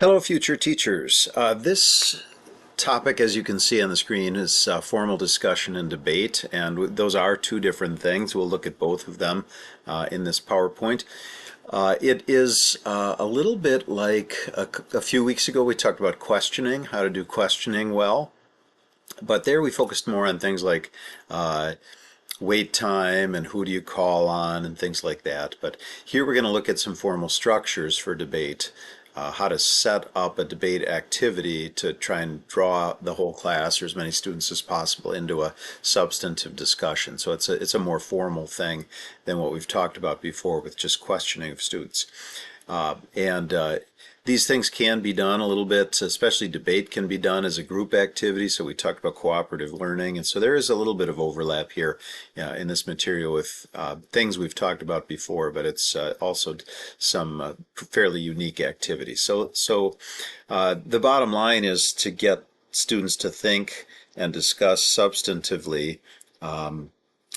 Hello, future teachers. This topic, as you can see on the screen, is formal discussion and debate, and those are two different things. We'll look at both of them in this PowerPoint. It is a little bit like a few weeks ago we talked about questioning, how to do questioning well, but there we focused more on things like wait time and who do you call on and things like that. But here we're going to look at some formal structures for debate, how to set up a debate activity to try and draw the whole class or as many students as possible into a substantive discussion. So it's a more formal thing than what we've talked about before with just questioning of students. And these things can be done a little bit, especially debate can be done as a group activity. So we talked about cooperative learning. And so there is a little bit of overlap here in this material with things we've talked about before, but it's also some fairly unique activities. So the bottom line is to get students to think and discuss substantively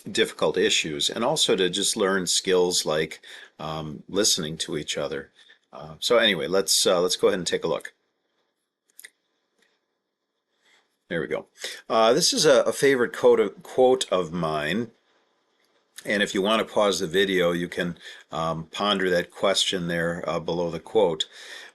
difficult issues, and also to just learn skills like listening to each other. So anyway, let's go ahead and take a look. There we go. This is a favorite quote of mine, and if you want to pause the video, you can ponder that question there below the quote.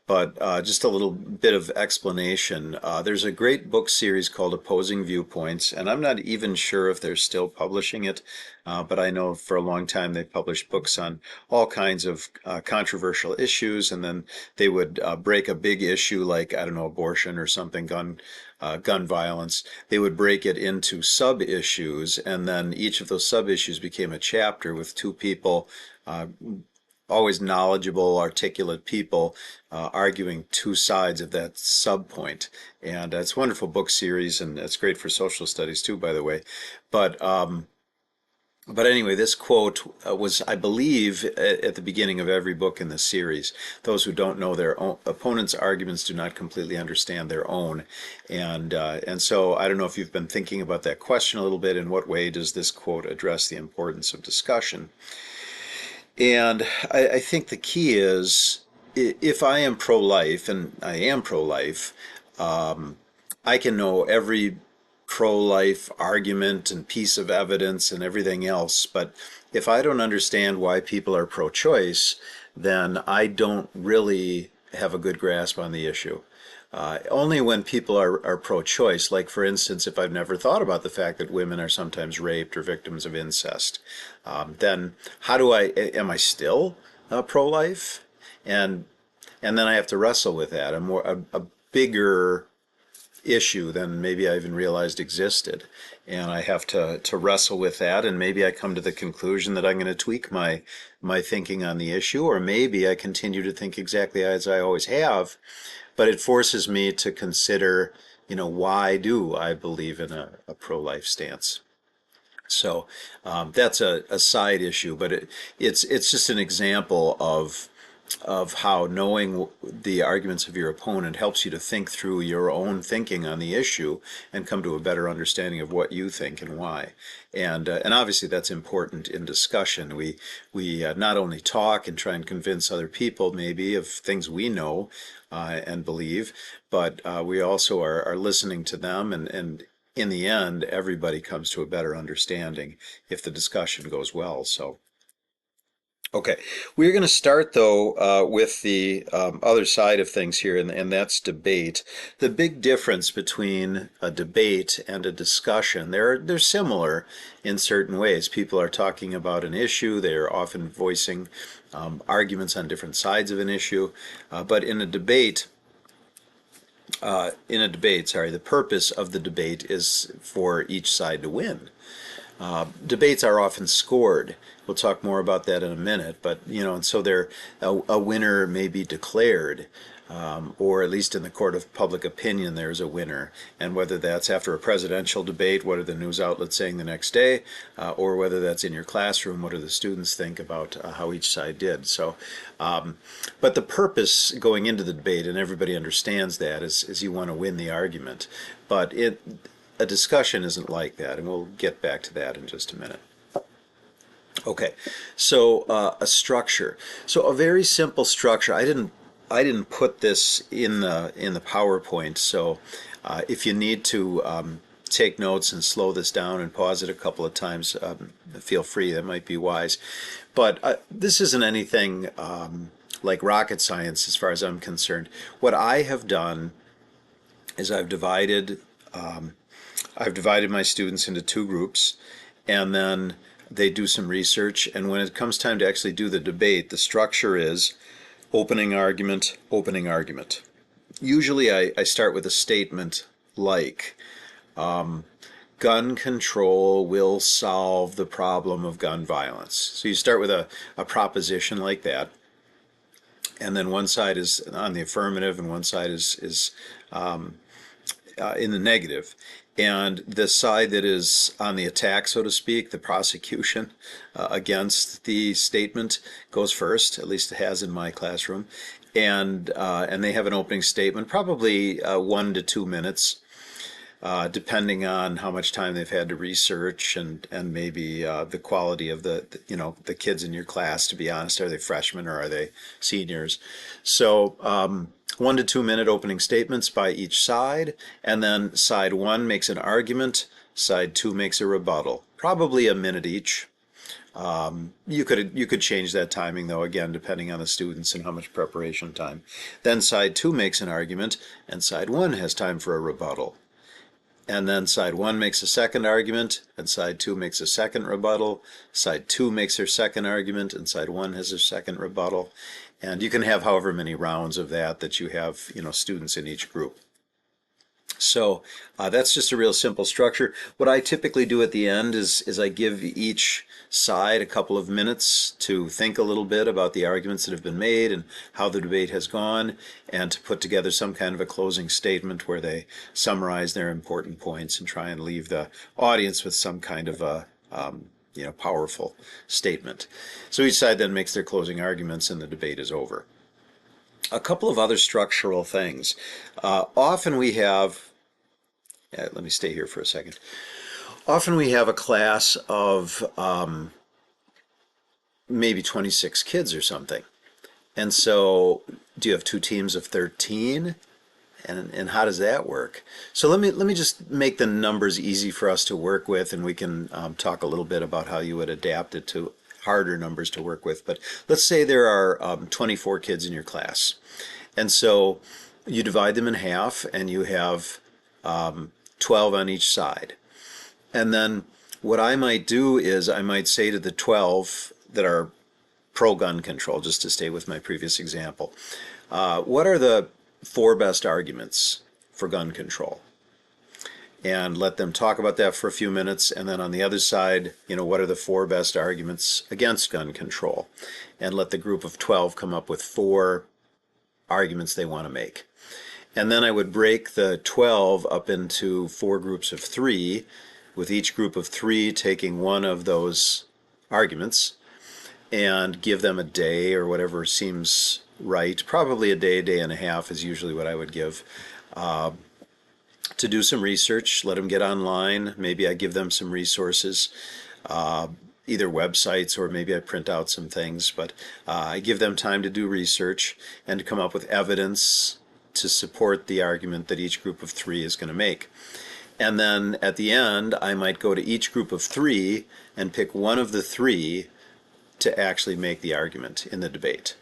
But just a little bit of explanation. There's a great book series called Opposing Viewpoints, and I'm not even sure if they're still publishing it, but I know for a long time they published books on all kinds of controversial issues, and then they would break a big issue like, I don't know, abortion or something, gun violence. They would break it into sub-issues, and then each of those sub-issues became a chapter with two people, always knowledgeable, articulate people arguing two sides of that sub-point. And it's a wonderful book series, and it's great for social studies too, by the way. But anyway, this quote was, I believe, at the beginning of every book in the series. Those who don't know their own opponent's arguments do not completely understand their own. And so I don't know if you've been thinking about that question a little bit. In what way does this quote address the importance of discussion? And I think the key is, if I am pro-life, and I am pro-life, I can know every pro-life argument and piece of evidence and everything else, but if I don't understand why people are pro-choice, then I don't really have a good grasp on the issue. Only when people are pro-choice, like for instance, if I've never thought about the fact that women are sometimes raped or victims of incest, then am I still pro-life? And and then I have to wrestle with that, a bigger issue than maybe I even realized existed. And I have to wrestle with that, and maybe I come to the conclusion that I'm going to tweak my thinking on the issue, or maybe I continue to think exactly as I always have, but it forces me to consider, why do I believe in a pro-life stance? So that's a side issue, but it's just an example of how knowing the arguments of your opponent helps you to think through your own thinking on the issue and come to a better understanding of what you think and why. And obviously that's important in discussion. We not only talk and try and convince other people maybe of things we know and believe, but we also are listening to them, and in the end, everybody comes to a better understanding if the discussion goes well. So. Okay, we're going to start though with the other side of things here, and that's debate. The big difference between a debate and a discussion, they're similar in certain ways. People are talking about an issue, they're often voicing arguments on different sides of an issue, but in a debate, the purpose of the debate is for each side to win. Debates are often scored. We'll talk more about that in a minute, but and so a winner may be declared, or at least in the court of public opinion, there's a winner. And whether that's after a presidential debate, what are the news outlets saying the next day, or whether that's in your classroom, what do the students think about how each side did. So, but the purpose going into the debate, and everybody understands that, is you want to win the argument. But a discussion isn't like that, and we'll get back to that in just a minute. Okay, so a structure. So a very simple structure. I didn't I didn't put this in the PowerPoint, so if you need to take notes and slow this down and pause it a couple of times, feel free. That might be wise. But this isn't anything like rocket science as far as I'm concerned. What I have done is I've divided my students into two groups, and then they do some research. And when it comes time to actually do the debate, the structure is opening argument, opening argument. Usually I start with a statement like, gun control will solve the problem of gun violence. So you start with a proposition like that, and then one side is on the affirmative and one side is in the negative. And the side that is on the attack, so to speak, the prosecution against the statement goes first. At least it has in my classroom, and they have an opening statement, probably 1 to 2 minutes, depending on how much time they've had to research and maybe the quality of the kids in your class. To be honest, are they freshmen or are they seniors? So 1 to 2 minute opening statements by each side, and then side one makes an argument, side two makes a rebuttal, probably a minute each. You could change that timing though, again, depending on the students and how much preparation time. Then side two makes an argument, and side one has time for a rebuttal. And then side one makes a second argument, and side two makes a second rebuttal. Side two makes their second argument, and side one has their second rebuttal. And you can have however many rounds of that you have, students in each group. So that's just a real simple structure. What I typically do at the end is I give each side a couple of minutes to think a little bit about the arguments that have been made and how the debate has gone, and to put together some kind of a closing statement where they summarize their important points and try and leave the audience with some kind of a powerful statement. So each side then makes their closing arguments and the debate is over. A couple of other structural things. Often we have, let me stay here for a second. Often we have a class of maybe 26 kids or something. And so do you have two teams of 13? And how does that work? So let me just make the numbers easy for us to work with, and we can talk a little bit about how you would adapt it to harder numbers to work with. But let's say there are 24 kids in your class, and so you divide them in half, and you have 12 on each side. And then what I might do is I might say to the 12 that are pro-gun control, just to stay with my previous example, what are the 4 best arguments for gun control? And let them talk about that for a few minutes. And then on the other side, what are the 4 best arguments against gun control? And let the group of 12 come up with 4 arguments they want to make. And then I would break the 12 up into 4 groups of 3, with each group of 3 taking one of those arguments, and give them a day or whatever seems right. Probably a day and a half is usually what I would give, to do some research. Let them get online. Maybe I give them some resources, either websites or maybe I print out some things, but I give them time to do research and to come up with evidence to support the argument that each group of 3 is going to make. And then at the end, I might go to each group of 3 and pick one of the 3 to actually make the argument in the debate.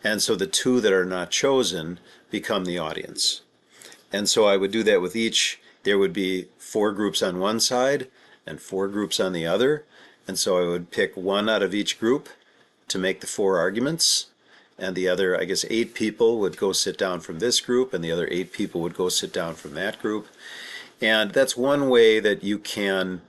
And so the 2 that are not chosen become the audience. And so I would do that with each. There would be 4 groups on one side and 4 groups on the other. And so I would pick one out of each group to make the 4 arguments. And the other, 8 people would go sit down from this group, and the other 8 people would go sit down from that group. And that's one way that you can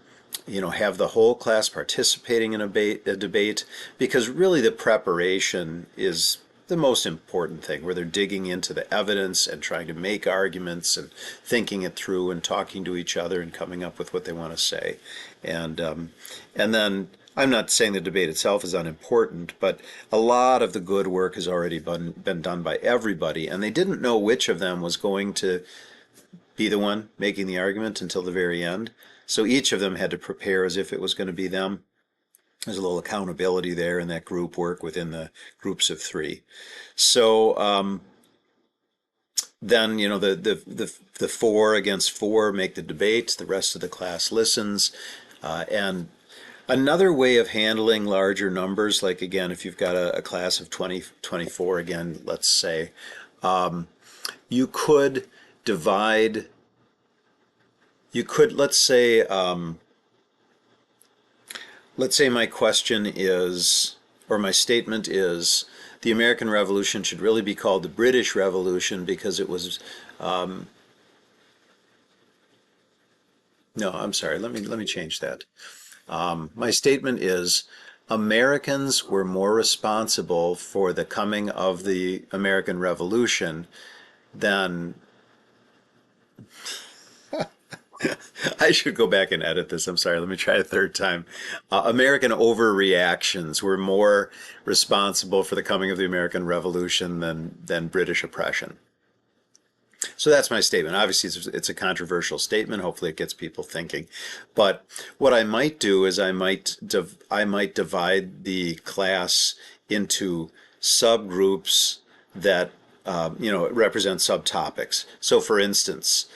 have the whole class participating in a debate, because really the preparation is the most important thing, where they're digging into the evidence and trying to make arguments and thinking it through and talking to each other and coming up with what they want to say. And then I'm not saying the debate itself is unimportant, but a lot of the good work has already been done by everybody, and they didn't know which of them was going to be the one making the argument until the very end. So each of them had to prepare as if it was going to be them. There's a little accountability there in that group work within the groups of three. So then, the four against four make the debate. The rest of the class listens. And another way of handling larger numbers, like again, if you've got a class of 20, 24, again, let's say, you could divide, let's say my question is, or my statement is, the American Revolution should really be called the British Revolution because it was, no, I'm sorry, let me change that. My statement is Americans were more responsible for the coming of the American Revolution than I should go back and edit this. I'm sorry. Let me try a third time. American overreactions were more responsible for the coming of the American Revolution than British oppression. So that's my statement. Obviously, it's a controversial statement. Hopefully, it gets people thinking. But what I might do is I might divide the class into subgroups that represent subtopics. So, for instance,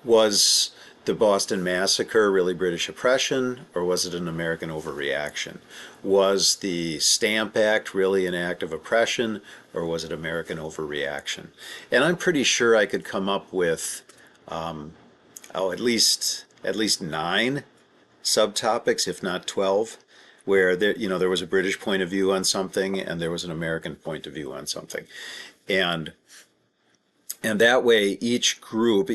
was the Boston Massacre really British oppression, or was it an American overreaction? Was the Stamp Act really an act of oppression, or was it American overreaction? And I'm pretty sure I could come up with, at least 9 subtopics, if not 12, where there was a British point of view on something and there was an American point of view on something, and that way each group,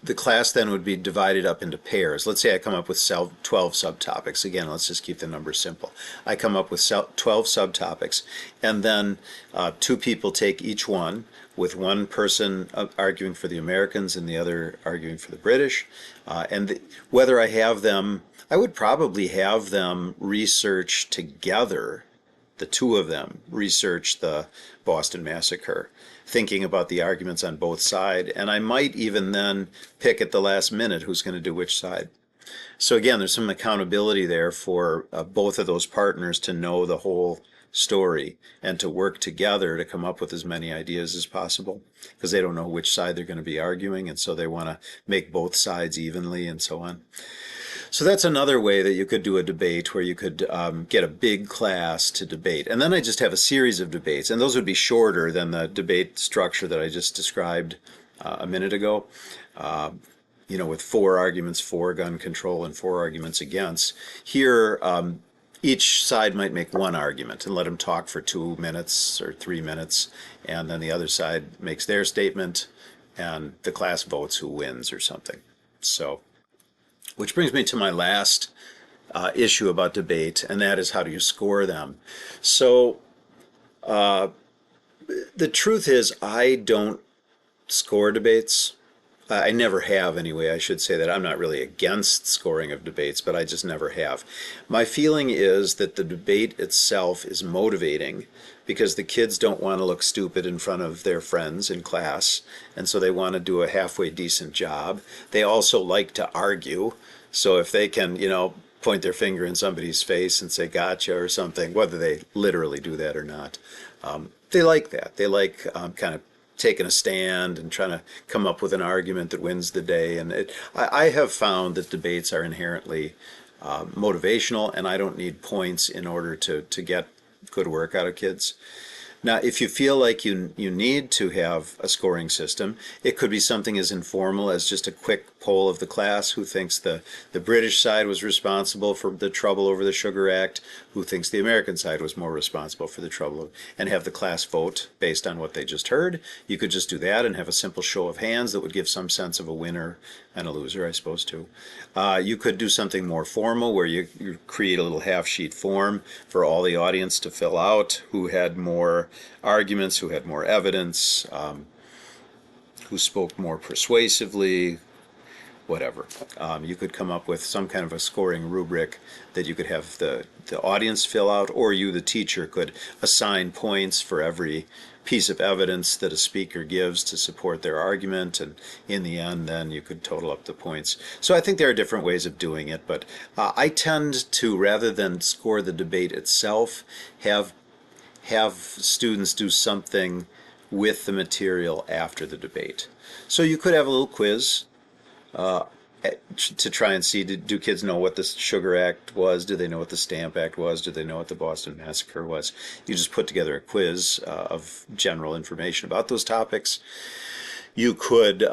the class then would be divided up into pairs. Let's say I come up with 12 subtopics. Again, let's just keep the numbers simple. I come up with 12 subtopics, and then 2 people take each one, with one person arguing for the Americans and the other arguing for the British. Whether I have them, I would probably have them research together, the 2 of them research the Boston Massacre, thinking about the arguments on both sides, and I might even then pick at the last minute who's going to do which side. So again, there's some accountability there for both of those partners to know the whole story and to work together to come up with as many ideas as possible, because they don't know which side they're going to be arguing, and so they want to make both sides evenly and so on. So that's another way that you could do a debate, where you could get a big class to debate. And then I just have a series of debates, and those would be shorter than the debate structure that I just described a minute ago, with 4 arguments for gun control and 4 arguments against. Here, each side might make 1 argument and let them talk for 2 minutes or 3 minutes, and then the other side makes their statement, and the class votes who wins or something. So, which brings me to my last issue about debate, and that is, how do you score them? So the truth is, I don't score debates. I never have, anyway. I should say that I'm not really against scoring of debates, but I just never have. My feeling is that the debate itself is motivating, because the kids don't want to look stupid in front of their friends in class, and so they want to do a halfway decent job. They also like to argue, so if they can, point their finger in somebody's face and say gotcha or something, whether they literally do that or not, they like that. They like kind of taking a stand and trying to come up with an argument that wins the day. And I have found that debates are inherently motivational, and I don't need points in order to get good work out of kids. Now, if you feel like you need to have a scoring system, it could be something as informal as just a quick poll of the class: who thinks the British side was responsible for the trouble over the Sugar Act, who thinks the American side was more responsible for the trouble, and have the class vote based on what they just heard. You could just do that and have a simple show of hands that would give some sense of a winner and a loser, I suppose, too. You could do something more formal, where you create a little half-sheet form for all the audience to fill out: who had more arguments, who had more evidence, who spoke more persuasively, whatever. You could come up with some kind of a scoring rubric that you could have the audience fill out, or you, the teacher, could assign points for every piece of evidence that a speaker gives to support their argument, and in the end then you could total up the points. So I think there are different ways of doing it, but I tend to, rather than score the debate itself, have students do something with the material after the debate. So you could have a little quiz to try and see, do kids know what the Sugar Act was? Do they know what the Stamp Act was? Do they know what the Boston Massacre was? You just put together a quiz of general information about those topics. You could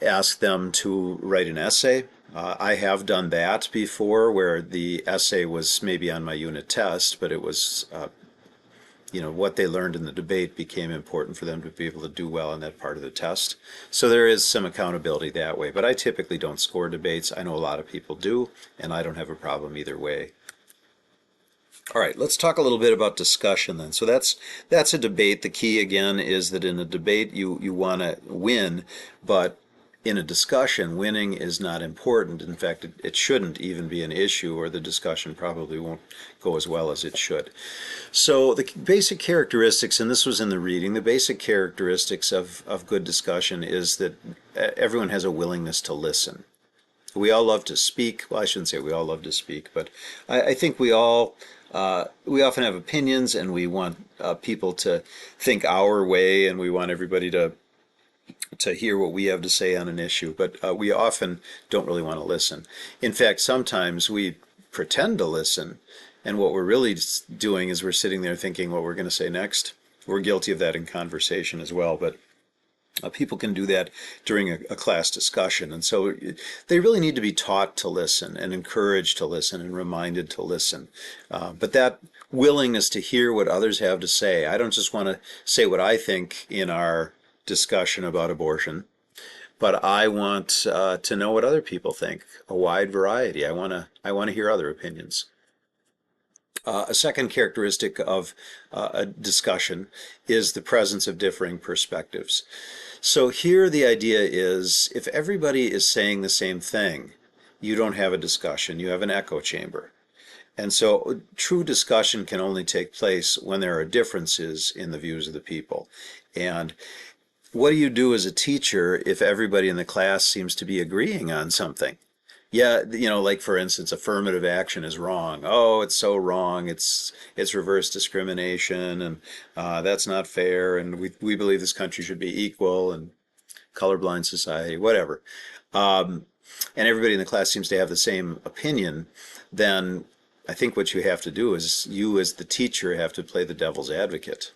ask them to write an essay. I have done that before, where the essay was maybe on my unit test, but it was what they learned in the debate became important for them to be able to do well in that part of the test. So there is some accountability that way, but I typically don't score debates. I know a lot of people do, and I don't have a problem either way. All right, let's talk a little bit about discussion then. So that's a debate. The key again is that in a debate you want to win, but in a discussion, winning is not important. In fact, it shouldn't even be an issue, or the discussion probably won't go as well as it should. So the basic characteristics, and this was in the reading, the basic characteristics of good discussion is that everyone has a willingness to listen. We all love to speak. Well, I shouldn't say we all love to speak, but I think we often have opinions, and we want people to think our way, and we want everybody to hear what we have to say on an issue, but we often don't really want to listen. In fact, sometimes we pretend to listen, and what we're really doing is we're sitting there thinking what we're going to say next. We're guilty of that in conversation as well, but people can do that during a class discussion, and so they really need to be taught to listen and encouraged to listen and reminded to listen. But that willingness to hear what others have to say, I don't just want to say what I think in our discussion about abortion, but I want to know what other people think, a wide variety. I want to hear other opinions. A second characteristic of a discussion is the presence of differing perspectives. So here the idea is, if everybody is saying the same thing, you don't have a discussion, you have an echo chamber. And so true discussion can only take place when there are differences in the views of the people. And what do you do as a teacher if everybody in the class seems to be agreeing on something? Yeah, like for instance, affirmative action is wrong. Oh, it's so wrong. It's reverse discrimination, and that's not fair. And we believe this country should be equal, and colorblind society, whatever. And everybody in the class seems to have the same opinion. Then I think what you have to do is, you as the teacher have to play the devil's advocate.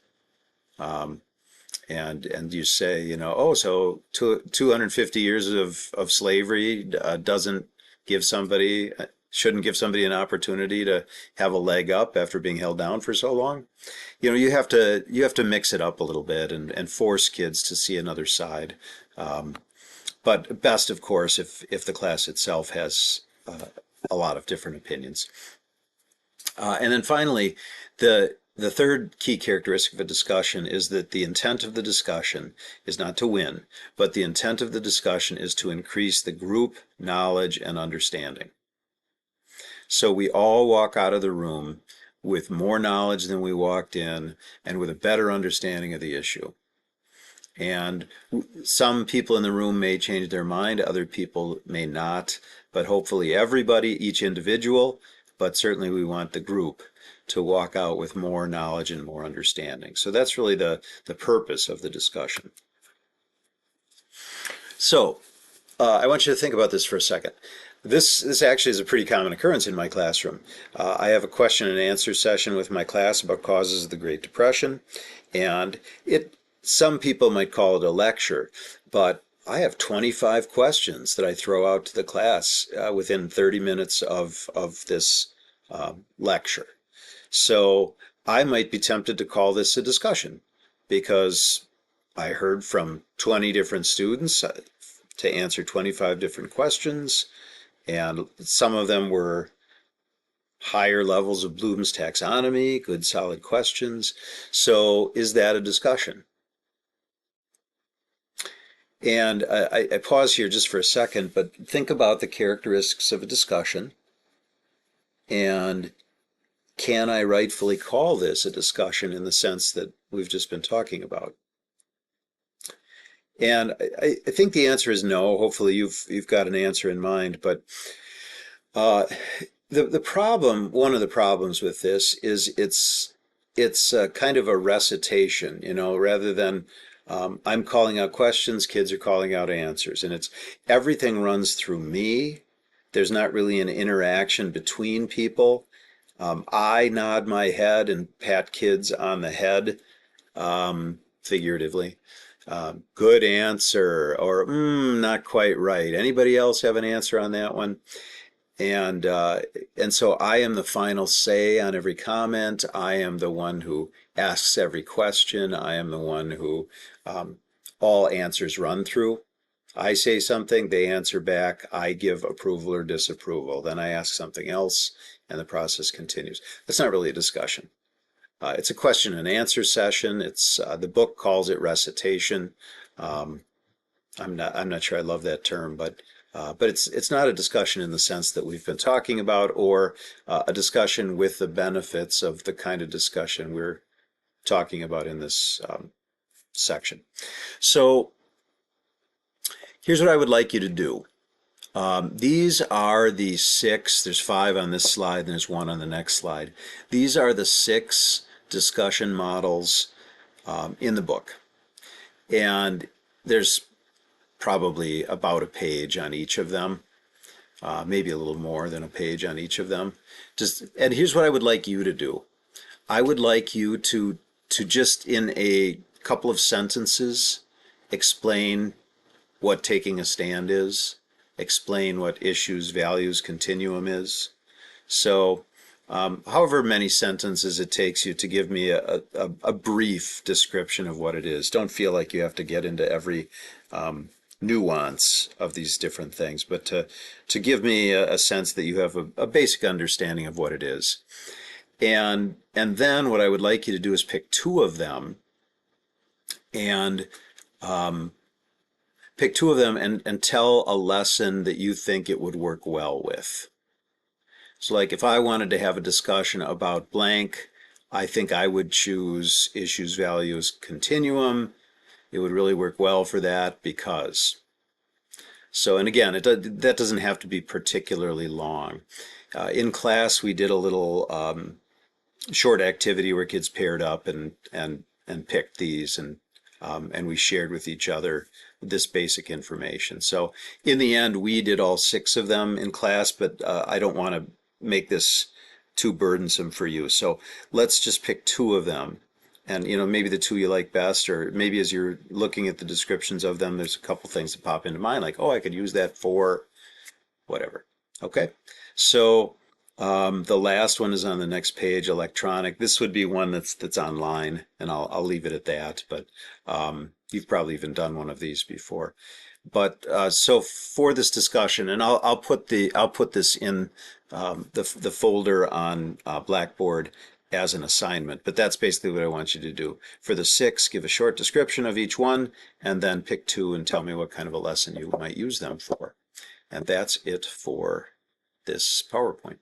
And you say, so 250 years of slavery shouldn't give somebody an opportunity to have a leg up after being held down for so long. You have to mix it up a little bit and force kids to see another side. But best, of course, if the class itself has a lot of different opinions. And then finally, the third key characteristic of a discussion is that the intent of the discussion is not to win, but the intent of the discussion is to increase the group knowledge and understanding. So we all walk out of the room with more knowledge than we walked in, and with a better understanding of the issue. And some people in the room may change their mind, other people may not, but hopefully everybody, each individual, but certainly we want the group to walk out with more knowledge and more understanding. So that's really the purpose of the discussion. So I want you to think about this for a second. This actually is a pretty common occurrence in my classroom. I have a question and answer session with my class about causes of the Great Depression, and some people might call it a lecture, but I have 25 questions that I throw out to the class within 30 minutes of this lecture. So I might be tempted to call this a discussion, because I heard from 20 different students to answer 25 different questions, and some of them were higher levels of Bloom's taxonomy, good solid questions. So is that a discussion? And I pause here just for a second, but think about the characteristics of a discussion, and can I rightfully call this a discussion in the sense that we've just been talking about? And I think the answer is no. Hopefully you've got an answer in mind, but uh, the problem, one of the problems with this is it's kind of a recitation, rather than I'm calling out questions, kids are calling out answers, and it's everything runs through me. There's not really an interaction between people. I nod my head and pat kids on the head, figuratively. Good answer, or not quite right. Anybody else have an answer on that one? And and so I am the final say on every comment. I am the one who asks every question. I am the one who all answers run through. I say something, they answer back. I give approval or disapproval. Then I ask something else, and the process continues. That's not really a discussion. It's a question and answer session. It's the book calls it recitation. Um, I'm not sure I love that term, but it's not a discussion in the sense that we've been talking about, or a discussion with the benefits of the kind of discussion we're talking about in this section. So here's what I would like you to do. These are the six, there's five on this slide, and there's one on the next slide. These are the six discussion models in the book. And there's probably about a page on each of them, maybe a little more than a page on each of them. And here's what I would like you to do. I would like you to just in a couple of sentences explain what taking a stand is, explain what issues, values, continuum is. So however many sentences it takes you to give me a brief description of what it is. Don't feel like you have to get into every nuance of these different things, but to give me a sense that you have a basic understanding of what it is. And then what I would like you to do is pick two of them and and tell a lesson that you think it would work well with. So like if I wanted to have a discussion about blank, I think I would choose issues, values, continuum. It would really work well for that because. So, and again, that doesn't have to be particularly long. In class, we did a little short activity where kids paired up and picked these, and we shared with each other this basic information. So in the end, we did all six of them in class, but I don't want to make this too burdensome for you. So let's just pick two of them. And maybe the two you like best, or maybe as you're looking at the descriptions of them, there's a couple things that pop into mind, like, oh, I could use that for whatever. Okay, so the last one is on the next page, electronic. This would be one that's online, and I'll leave it at that. But you've probably even done one of these before. But so for this discussion, and I'll put this in the folder on Blackboard as an assignment. But that's basically what I want you to do. For the six, give a short description of each one, and then pick two and tell me what kind of a lesson you might use them for. And that's it for this PowerPoint.